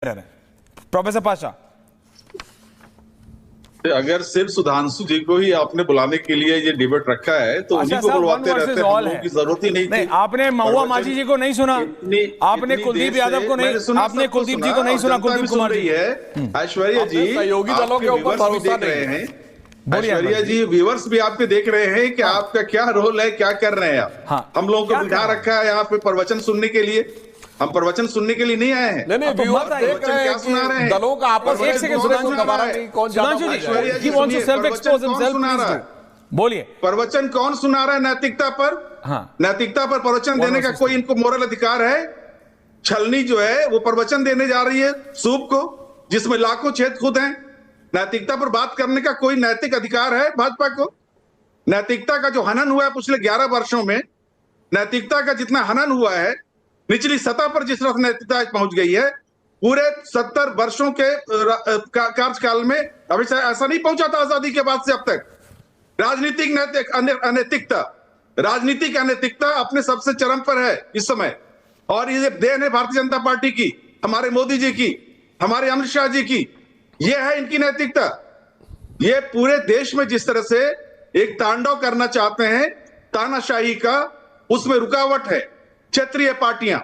Professor Pasha, अगर सिर्फ सुधांशु जी को ही आपने बुलाने के लिए ये डिबेट रखा है तो उन्हीं को बुलवाते रहते हैं, हम लोगों की जरूरत ही नहीं थी। आपने महुआ माझी जी को नहीं सुना, आपने कुलदीप यादव को नहीं, आपने कुलदीप जी को नहीं सुना। कुलदीप कुमार जी है, ऐश्वर्या जी सहयोगी दलों के ऊपर भरोसा देख रहे हैं, ऐश्वर्या जी व्यूअर्स भी आपके देख रहे हैं कि आपका क्या रोल है, क्या कर रहे हैं आप। हम लोगों को बिठा रखा है यहाँ पे प्रवचन सुनने के लिए, हम प्रवचन सुनने के लिए नहीं आए हैं। नहीं, व्यूअर्स देख रहे हैं, क्या सुना रहे हैं, दलों का आपस में बोलिए, प्रवचन कौन सुना रहा है? नैतिकता पर, नैतिकता पर प्रवचन देने का कोई इनको मोरल अधिकार है? छलनी जो है वो प्रवचन देने जा रही है सूप को, जिसमें लाखों छेद खुद हैं। नैतिकता पर बात करने का कोई नैतिक अधिकार है भाजपा को? नैतिकता का जो हनन हुआ है पिछले 11 वर्षों में, नैतिकता का जितना हनन हुआ है, निचली सतह पर जिस तरह नैतिकता पहुंच गई है, पूरे 70 वर्षों के कार्यकाल में अभी ऐसा नहीं पहुंचा था आजादी के बाद से अब तक। राजनीतिक अनैतिकता, राजनीतिक अनैतिकता अपने सबसे चरम पर है इस समय, और ये देन है भारतीय जनता पार्टी की, हमारे मोदी जी की, हमारे अमित शाह जी की। ये है इनकी नैतिकता। ये पूरे देश में जिस तरह से एक तांडव करना चाहते हैं तानाशाही का, उसमें रुकावट है। क्षेत्रीय पार्टियां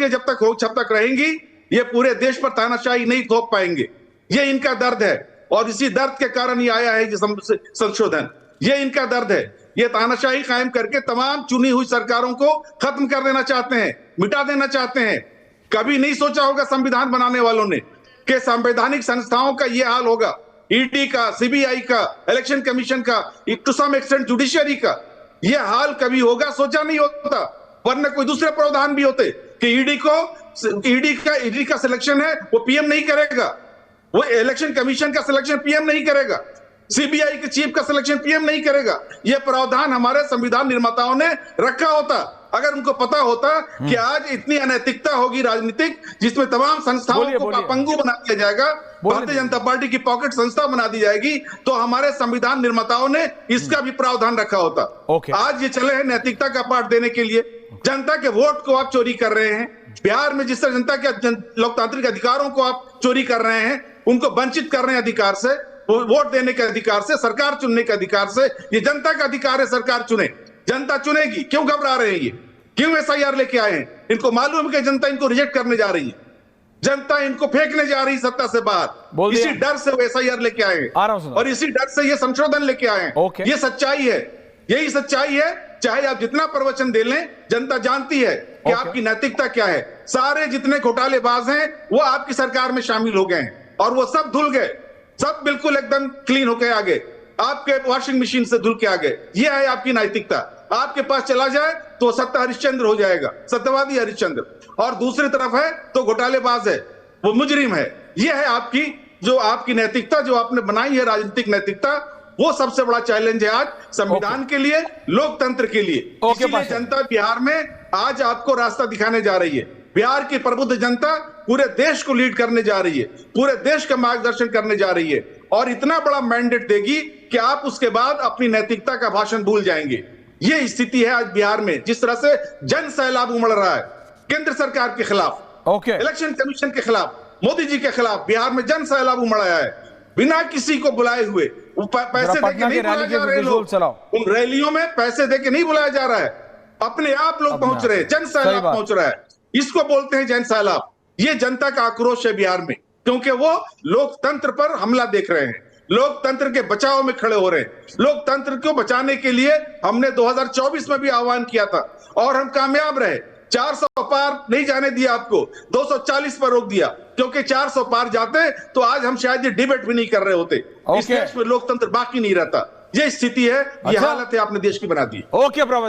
जब तक रहेंगी, ये पूरे देश पर तानाशाही नहीं थोप पाएंगे। ये इनका दर्द है, और इसी दर्द के कारण ये आया है ये संशोधन। ये इनका दर्द है। ये तानाशाही कायम करके तमाम चुनी हुई सरकारों को खत्म कर देना चाहते हैं, मिटा देना चाहते हैं। कभी नहीं सोचा होगा संविधान बनाने वालों ने कि संवैधानिक संस्थाओं का ये हाल होगा। ईडी का, सीबीआई का, इलेक्शन कमीशन का, टू सम एक्सटेंट जुडिशियरी का ये हाल कभी होगा, सोचा नहीं होता। वरना कोई दूसरे प्रावधान भी होते कि ईडी का सिलेक्शन है वो पीएम नहीं करेगा, वो इलेक्शन कमीशन का सिलेक्शन पीएम नहीं करेगा, सीबीआई के चीफ का सिलेक्शन पीएम नहीं करेगा। ये प्रावधान हमारे संविधान निर्माताओं ने रखा होता। अगर उनको पता होता कि आज इतनी अनैतिकता होगी राजनीतिक, जिसमें तमाम संस्थाओं को पंगु बना दिया जाएगा, भारतीय जनता पार्टी की पॉकेट संस्था बना दी जाएगी, तो हमारे संविधान निर्माताओं ने इसका भी प्रावधान रखा होता। आज ये चले हैं नैतिकता का पाठ देने के लिए। जनता के वोट को आप चोरी कर रहे हैं। बिहार में जिस तरह जनता के लोकतांत्रिक अधिकारों को आप चोरी कर रहे हैं, उनको वंचित कर रहे हैं अधिकार से, वोट देने के अधिकार से, सरकार चुनने के अधिकार से। ये जनता का अधिकार है, सरकार चुने, जनता चुनेगी। क्यों घबरा रहे हैं ये? क्यों एसआईआर लेके आए हैं? इनको मालूम है कि जनता इनको रिजेक्ट करने जा रही है, जनता इनको फेंकने जा रही सत्ता से बाहर। इसी डर से वो एसआईआर लेके आए हैं, और इसी डर से ये संशोधन लेके आए हैं। ये सच्चाई है, यही सच्चाई है। चाहे आप जितना प्रवचन दे लें, जनता जानती है कि आपकी नैतिकता क्या है। सारे जितने घोटालेबाज हैं वो आपकी सरकार में शामिल हो गए हैं, और वो सब धुल गए, सब बिल्कुल एकदम क्लीन होके आ गए, आपके वॉशिंग मशीन से धुल के आ गए। ये है आपकी नैतिकता। आपके पास चला जाए तो सत्ता हरिश्चंद्र हो जाएगा, सत्यवादी हरिश्चंद्र, और दूसरी तरफ है तो घोटालेबाज है, वो मुजरिम है। ये है आपकी जो आपकी नैतिकता जो आपने बनाई है, राजनीतिक नैतिकता। वो सबसे बड़ा चैलेंज है आज संविधान के लिए, लोकतंत्र के लिए। इसलिए जनता बिहार में आज आपको रास्ता दिखाने जा रही है। बिहार की प्रबुद्ध जनता पूरे देश को लीड करने जा रही है, पूरे देश का मार्गदर्शन करने जा रही है, और इतना बड़ा मैंडेट देगी कि आप उसके बाद अपनी नैतिकता का भाषण भूल जाएंगे। ये स्थिति है आज बिहार में। जिस तरह से जन सैलाब उमड़ रहा है केंद्र सरकार के खिलाफ, इलेक्शन कमीशन के खिलाफ, मोदी जी के खिलाफ, बिहार में जन सैलाब उमड़ आया है, बिना किसी को बुलाए हुए। पैसे देके नहीं बुलाया जा रहे लोग, उन रैलियों में पैसे देके नहीं बुलाया जा रहा है, अपने आप लोग पहुंच रहे हैं। जन सैलाब पहुंच रहा है, इसको बोलते हैं जन सैलाब। ये जनता का आक्रोश है बिहार में, क्योंकि वो लोकतंत्र पर हमला देख रहे हैं, लोकतंत्र के बचाव में खड़े हो रहे हैं। लोकतंत्र को बचाने के लिए हमने 2024 में भी आह्वान किया था, और हम कामयाब रहे। 400 पार नहीं जाने दिया आपको, 240 पर रोक दिया, क्योंकि 400 पार जाते तो आज हम शायद ये डिबेट भी नहीं कर रहे होते। इस देश में लोकतंत्र बाकी नहीं रहता। ये स्थिति है, ये हालत है आपने देश की बना दी। Okay professor.